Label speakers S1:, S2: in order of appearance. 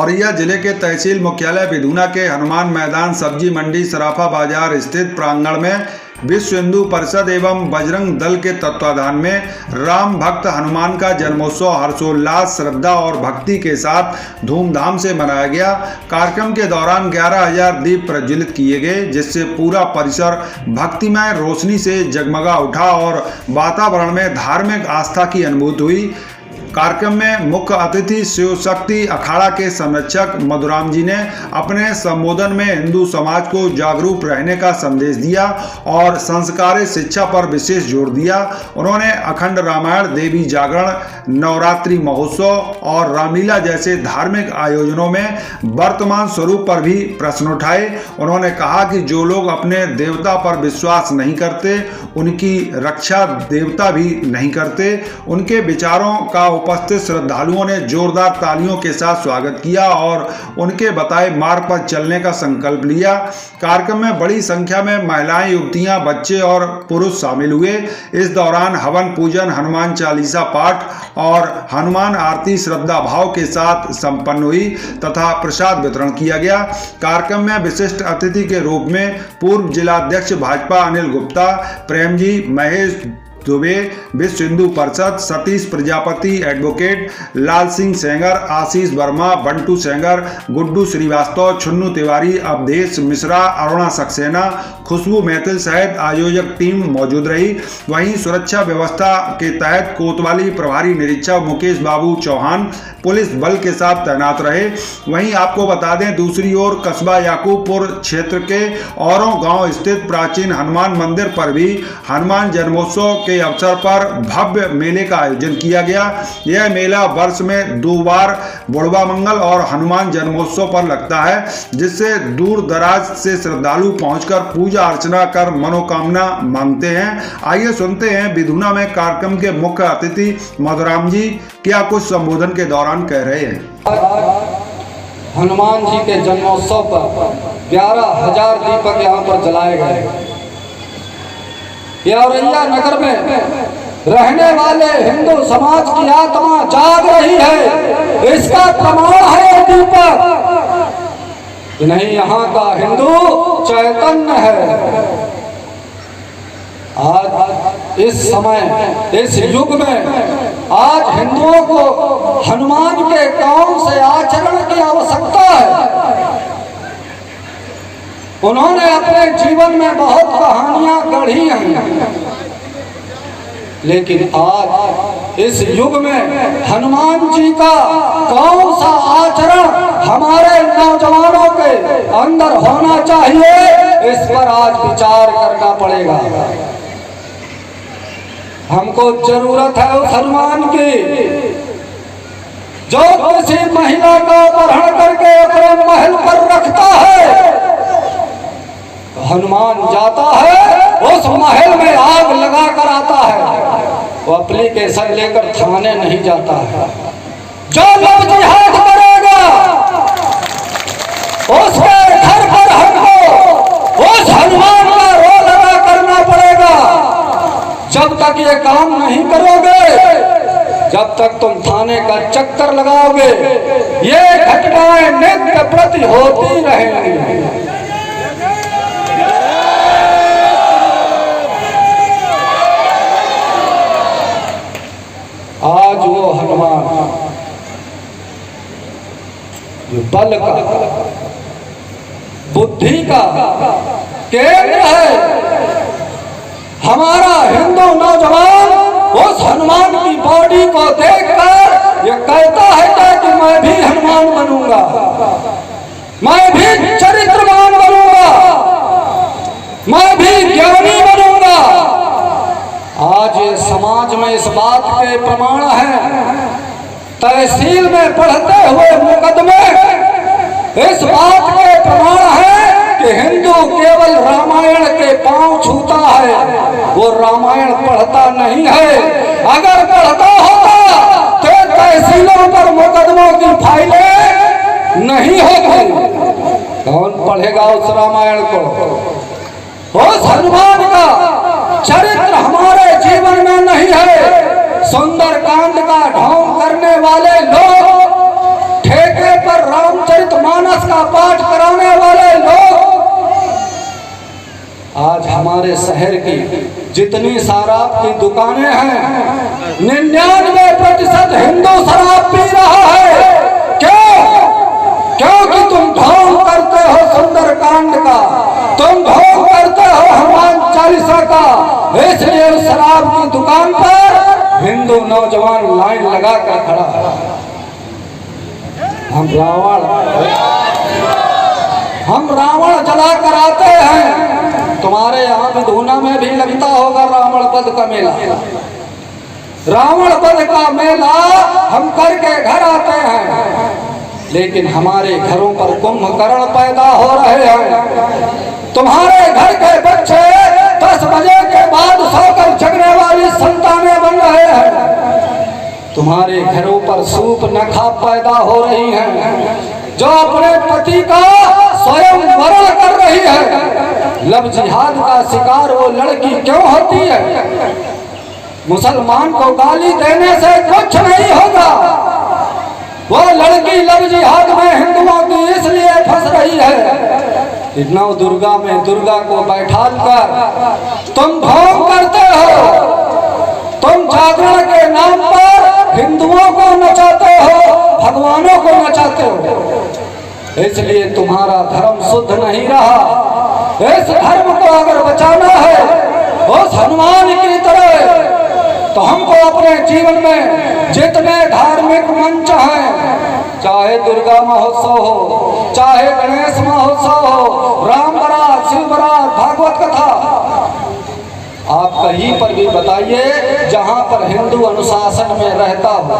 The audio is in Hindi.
S1: औरैया जिले के तहसील मुख्यालय बिधूना के हनुमान मैदान सब्जी मंडी सराफा बाजार स्थित प्रांगण में विश्व हिंदू परिषद एवं बजरंग दल के तत्वाधान में राम भक्त हनुमान का जन्मोत्सव हर्षोल्लास, श्रद्धा और भक्ति के साथ धूमधाम से मनाया गया। कार्यक्रम के दौरान 11,000 दीप प्रज्वलित किए गए, जिससे पूरा परिसर भक्तिमय रोशनी से जगमगा उठा और वातावरण में धार्मिक आस्था की अनुभूति हुई। कार्यक्रम में मुख्य अतिथि शिव शक्ति अखाड़ा के संरक्षक मधुराम जी ने अपने संबोधन में हिंदू समाज को जागरूक रहने का संदेश दिया और संस्कारित शिक्षा पर विशेष जोर दिया। उन्होंने अखंड रामायण, देवी जागरण, नवरात्रि महोत्सव और रामलीला जैसे धार्मिक आयोजनों में वर्तमान स्वरूप पर भी प्रश्न उठाए। उन्होंने कहा कि जो लोग अपने देवता पर विश्वास नहीं करते, उनकी रक्षा देवता भी नहीं करते। उनके विचारों का उपस्थित श्रद्धालुओं ने जोरदार तालियों के साथ स्वागत किया और उनके बताए मार्ग पर चलने का संकल्प लिया। कार्यक्रम में बड़ी संख्या में महिलाएं, युवतियां, बच्चे और पुरुष शामिल हुए। इस दौरान हवन पूजन, हनुमान चालीसा पाठ और हनुमान आरती श्रद्धा भाव के साथ संपन्न हुई तथा प्रसाद वितरण किया गया। कार्यक्रम में विशिष्ट अतिथि के रूप में पूर्व जिलाध्यक्ष भाजपा अनिल गुप्ता, प्रेम जी, महेश दुबे, विश्व हिंदू परिषद, सतीश प्रजापति, एडवोकेट लाल सिंह सेंगर, आशीष वर्मा, बंटू सेंगर, गुड्डू श्रीवास्तव, छुन्नू तिवारी, अवधेश मिश्रा, अरुणा सक्सेना, खुशबू मैथिल सहित आयोजक टीम मौजूद रही। वहीं सुरक्षा व्यवस्था के तहत कोतवाली प्रभारी निरीक्षक मुकेश बाबू चौहान पुलिस बल के साथ तैनात रहे। वहीं आपको बता दें, दूसरी ओर कस्बा याकूबपुर क्षेत्र के औरों गांव स्थित प्राचीन हनुमान मंदिर पर भी हनुमान जन्मोत्सव के अवसर पर भव्य मेले का आयोजन किया गया। यह मेला वर्ष में 2 बार बुढ़वा मंगल और हनुमान जन्मोत्सव पर लगता है, जिससे दूर दराज से श्रद्धालु पहुंचकर पूजा अर्चना कर मनोकामना मांगते हैं। आइए सुनते हैं बिधूना में कार्यक्रम के मुख्य अतिथि मधुराम जी क्या कुछ संबोधन के दौरान कह रहे हैं।
S2: हनुमान जी के जन्मोत्सव पर 11,000 दीपक यहाँ पर जलाए गए। औरैया नगर में रहने वाले हिंदू समाज की आत्मा जाग रही है। इसका प्रमाण है दीपक कि नहीं, यहाँ का हिंदू चैतन्य है। आज इस समय, इस युग में आज हिंदुओं को हनुमान के कौन से आचरण की आवश्यकता है। उन्होंने अपने जीवन में बहुत कहानियां गढ़ी हैं, लेकिन आज इस युग में हनुमान जी का कौन सा आचरण हमारे नौजवानों के अंदर होना चाहिए, इस पर आज विचार करना पड़ेगा। हमको जरूरत है उस हनुमान की जो किसी महिला का अपहरण करके अपने महल पर रखता है। हनुमान जाता है, उस महल में आग लगा कर आता है। वो एप्लीकेशन लेकर थाने नहीं जाता है। जो लोग जिहाद करेगा उसके घर पर हमको उस हनुमान का रोल अदा करना पड़ेगा। जब तक ये काम नहीं करोगे, जब तक तुम थाने का चक्कर लगाओगे, ये घटनाएं नित्य प्रति होती रहेंगी। आज वो हनुमान जो बल का, बुद्धि का केंद्र है, हमारा हिंदू नौजवान उस हनुमान की बॉडी को देखकर ये कहता है कि मैं भी हनुमान बनूंगा, मैं भी चरित्रवान बनूंगा, मैं भी ज्ञानी बनूंगा। आज ये समाज में इस बात के प्रमाण हैं। तहसील में बढ़ते हुए मुकदमे इस बात के प्रमाण हैं कि हिंदू केवल रामायण के पांव छूता है, वो रामायण पढ़ता नहीं है। अगर पढ़ता होता तो तहसीलों पर मुकदमों की फाइलें नहीं होगी। कौन पढ़ेगा उस रामायण को? उस हनुमान का चरित्र हमारे जीवन में नहीं है। सुंदर कांड का ढोंग करने वाले लोग ठेके पर राम मानस का पाठ कराने वाले लोग आज हमारे शहर की जितनी शराब की दुकानें हैं 99% हिंदू शराब पी रहा है। क्यों? क्योंकि तुम ढोंग करते हो सुंदरकांड का, तुम ढोंग करते हो हनुमान चालीसा का, इसलिए उस शराब की दुकान पर हिंदू नौजवान लाइन लगा कर खड़ा है। हम रावण जला कर आते हैं। तुम्हारे यहाँ भी धूना में भी लगता होगा रावण वध का मेला। रावण वध का मेला हम करके घर आते हैं, लेकिन हमारे घरों पर कुंभकर्ण पैदा हो रहे हैं। तुम्हारे घर के बच्चे 10 बजे के बाद सोकर जगने वाली संतानें बन रहे हैं। तुम्हारे घरों पर सूप नखा पैदा हो रही हैं, जो अपने पति का स्वयं वरण कर रही है। लव जिहाद का शिकार वो लड़की क्यों होती है? मुसलमान को गाली देने से कुछ नहीं होगा। वो लड़की लव जिहाद में हिंदुओं की इसलिए फंस रही है। नौ दुर्गा में दुर्गा को बैठाल कर तुम ढोंग करते हो। तुम जागरण के नाम पर हिंदुओं को नचाते हो, भगवानों को नचाते हो। इसलिए तुम्हारा धर्म शुद्ध नहीं रहा। इस धर्म को अगर बचाना है उस हनुमान की तरह, तो हमको अपने जीवन में जितने धार्मिक मंच हैं, चाहे दुर्गा महोत्सव हो, चाहे गणेश महोत्सव हो, राम बारात, शिव बारात, भागवत कथा, आप कहीं पर भी बताइए जहां पर हिंदू अनुशासन में रहता हो।